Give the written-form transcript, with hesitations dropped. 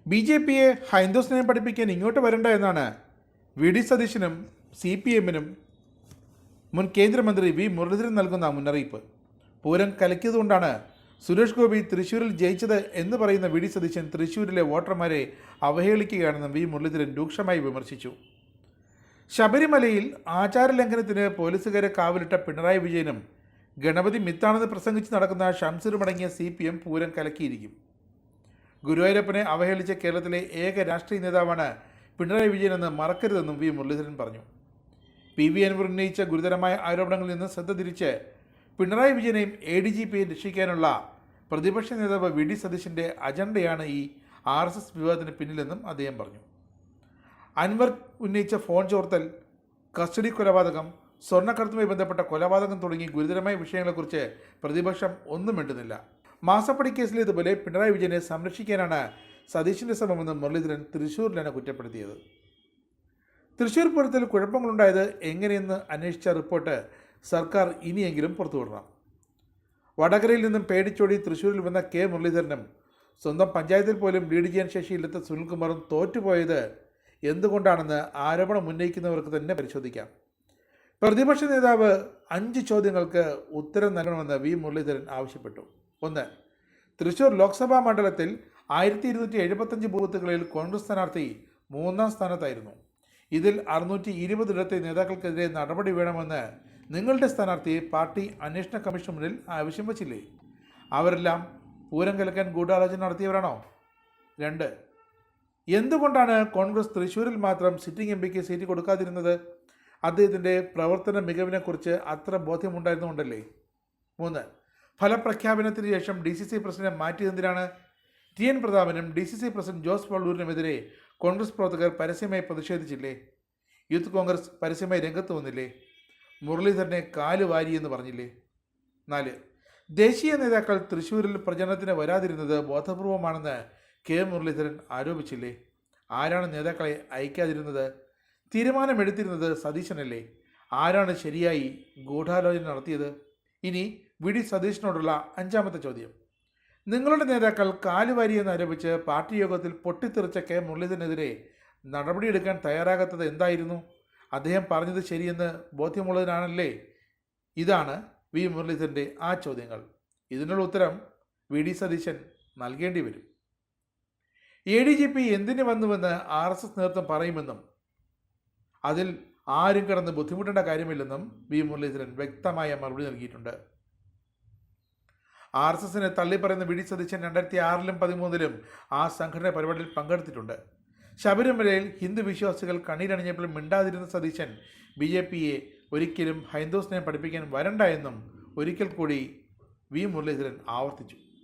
BJPയെ ഹൈന്ദവ സ്നേഹം പഠിപ്പിക്കാൻ ഇങ്ങോട്ട് വരണ്ട എന്നാണ് VD സതീശനും CPMനും മുൻ കേന്ദ്രമന്ത്രി V മുരളീധരൻ നൽകുന്ന മുന്നറിയിപ്പ്. പൂരം കലക്കിയതുകൊണ്ടാണ് സുരേഷ് ഗോപി തൃശ്ശൂരിൽ ജയിച്ചത് എന്ന് പറയുന്ന VD സതീശൻ തൃശ്ശൂരിലെ വോട്ടർമാരെ അവഹേളിക്കുകയാണെന്നും V മുരളീധരൻ രൂക്ഷമായി വിമർശിച്ചു. ശബരിമലയിൽ ആചാരലംഘനത്തിന് പോലീസുകാരെ കാവലിട്ട പിണറായി വിജയനും ഗണപതി മിത്താണെന്ന് പ്രസംഗിച്ച് നടക്കുന്ന ഷംസീറും അടങ്ങിയ CPM പൂരം കലക്കിയിരിക്കും. ഗുരുവായൂരപ്പനെ അവഹേളിച്ച കേരളത്തിലെ ഏക രാഷ്ട്രീയ നേതാവാണ് പിണറായി വിജയനെന്ന് മറക്കരുതെന്നും V മുരളീധരൻ പറഞ്ഞു. PV അൻവർ ഉന്നയിച്ച ഗുരുതരമായ ആരോപണങ്ങളിൽ നിന്ന് ശ്രദ്ധ തിരിച്ച് പിണറായി വിജയനെയും ADGPയെയും രക്ഷിക്കാനുള്ള പ്രതിപക്ഷ നേതാവ് VD സതീശൻ്റെ അജണ്ടയാണ് ഈ RSS വിവാദത്തിന് പിന്നിലെന്നും അദ്ദേഹം പറഞ്ഞു. അൻവർ ഉന്നയിച്ച ഫോൺ ചോർത്തൽ, കസ്റ്റഡി കൊലപാതകം, സ്വർണ്ണക്കടത്തുമായി ബന്ധപ്പെട്ട കൊലപാതകം തുടങ്ങി ഗുരുതരമായ വിഷയങ്ങളെക്കുറിച്ച് പ്രതിപക്ഷം ഒന്നും മിണ്ടുന്നില്ല. മാസപ്പടി കേസിലേതുപോലെ പിണറായി വിജയനെ സംരക്ഷിക്കാനാണ് സതീശൻ്റെ ശ്രമമെന്ന് മുരളീധരൻ തൃശ്ശൂരിലാണ് കുറ്റപ്പെടുത്തിയത്. തൃശ്ശൂർ പൂരത്തിൽ കുഴപ്പങ്ങളുണ്ടായത് എങ്ങനെയെന്ന് അന്വേഷിച്ച റിപ്പോർട്ട് സർക്കാർ ഇനിയെങ്കിലും പുറത്തുവിടണം. വടകരയിൽ നിന്നും പേടിച്ചോടി തൃശ്ശൂരിൽ വന്ന K മുരളീധരനും സ്വന്തം പഞ്ചായത്തിൽ പോലും ലീഡ് ചെയ്യാൻ ശേഷിയില്ലാത്ത സുനിൽകുമാറും തോറ്റുപോയത് എന്തുകൊണ്ടാണെന്ന് ആരോപണം ഉന്നയിക്കുന്നവർക്ക് തന്നെ പരിശോധിക്കാം. പ്രതിപക്ഷ നേതാവ് 5 ചോദ്യങ്ങൾക്ക് ഉത്തരം നൽകണമെന്ന് V മുരളീധരൻ ആവശ്യപ്പെട്ടു. 1. തൃശ്ശൂർ ലോക്സഭാ മണ്ഡലത്തിൽ 1275 ബൂത്തുകളിൽ കോൺഗ്രസ് സ്ഥാനാർത്ഥി 3ാം സ്ഥാനത്തായിരുന്നു. ഇതിൽ 620 ഇടത്തെ നേതാക്കൾക്കെതിരെ നടപടി വേണമെന്ന് നിങ്ങളുടെ സ്ഥാനാർത്ഥിയെ പാർട്ടി അന്വേഷണ കമ്മീഷൻ മുന്നിൽ ആവശ്യം വച്ചില്ലേ? അവരെല്ലാം പൂരം കലക്കാൻ ഗൂഢാലോചന നടത്തിയവരാണോ? 2. എന്തുകൊണ്ടാണ് കോൺഗ്രസ് തൃശ്ശൂരിൽ മാത്രം സിറ്റിംഗ് MPക്ക് സീറ്റ് കൊടുക്കാതിരുന്നത്? അദ്ദേഹത്തിൻ്റെ പ്രവർത്തന മികവിനെക്കുറിച്ച് അത്ര ബോധ്യമുണ്ടായിരുന്നുകൊണ്ടല്ലേ? 3. ഫലപ്രഖ്യാപനത്തിന് ശേഷം DCC പ്രസിഡന്റിനെ മാറ്റിയതെന്തിനാണ്? TN പ്രതാപനും DCC പ്രസിഡന്റ് ജോസ് വള്ളൂരിനുമെതിരെ കോൺഗ്രസ് പ്രവർത്തകർ പരസ്യമായി പ്രതിഷേധിച്ചില്ലേ? യൂത്ത് കോൺഗ്രസ് പരസ്യമായി രംഗത്ത് വന്നില്ലേ? മുരളീധരനെ കാലുവാരിയെന്ന് പറഞ്ഞില്ലേ? 4. ദേശീയ നേതാക്കൾ തൃശ്ശൂരിൽ പ്രചരണത്തിന് വരാതിരുന്നത് ബോധപൂർവമാണെന്ന് K മുരളീധരൻ ആരോപിച്ചില്ലേ? ആരാണ് നേതാക്കളെ അയക്കാതിരുന്നത്? തീരുമാനമെടുത്തിരുന്നത് സതീശനല്ലേ? ആരാണ് ശരിയായി ഗൂഢാലോചന നടത്തിയത്? ഇനി VD സതീശനോടുള്ള 5ാമത്തെ ചോദ്യം. നിങ്ങളുടെ നേതാക്കൾ കാലുവാരിയെന്ന് ആരോപിച്ച് പാർട്ടി യോഗത്തിൽ പൊട്ടിത്തെറിച്ച K മുരളീധരനെതിരെ നടപടിയെടുക്കാൻ തയ്യാറാകാത്തത് എന്തായിരുന്നു? അദ്ദേഹം പറഞ്ഞത് ശരിയെന്ന് ബോധ്യമുള്ളതിനാണല്ലേ? ഇതാണ് V മുരളീധരൻ്റെ ആ ചോദ്യങ്ങൾ. ഇതിനുള്ള ഉത്തരം VD സതീശൻ നൽകേണ്ടി വരും. ADGP എന്തിനു വന്നുവെന്ന് RSS നേതൃത്വം പറയുമെന്നും അതിൽ ആരും കിടന്ന് ബുദ്ധിമുട്ടേണ്ട കാര്യമില്ലെന്നും V മുരളീധരൻ വ്യക്തമായ മറുപടി നൽകിയിട്ടുണ്ട്. RSSനെ തള്ളിപ്പറയുന്ന VD സതീശൻ 2006ലും 2013ലും ആ സംഘടന പരിപാടിയിൽ പങ്കെടുത്തിട്ടുണ്ട്. ശബരിമലയിൽ ഹിന്ദു വിശ്വാസികൾ കണ്ണീരണിഞ്ഞപ്പോൾ മിണ്ടാതിരുന്ന സതീശൻ BJPയെ ഒരിക്കലും ഹൈന്ദവ സ്നേഹം പഠിപ്പിക്കാൻ വരണ്ട എന്നും ഒരിക്കൽ കൂടി V മുരളീധരൻ ആവർത്തിച്ചു.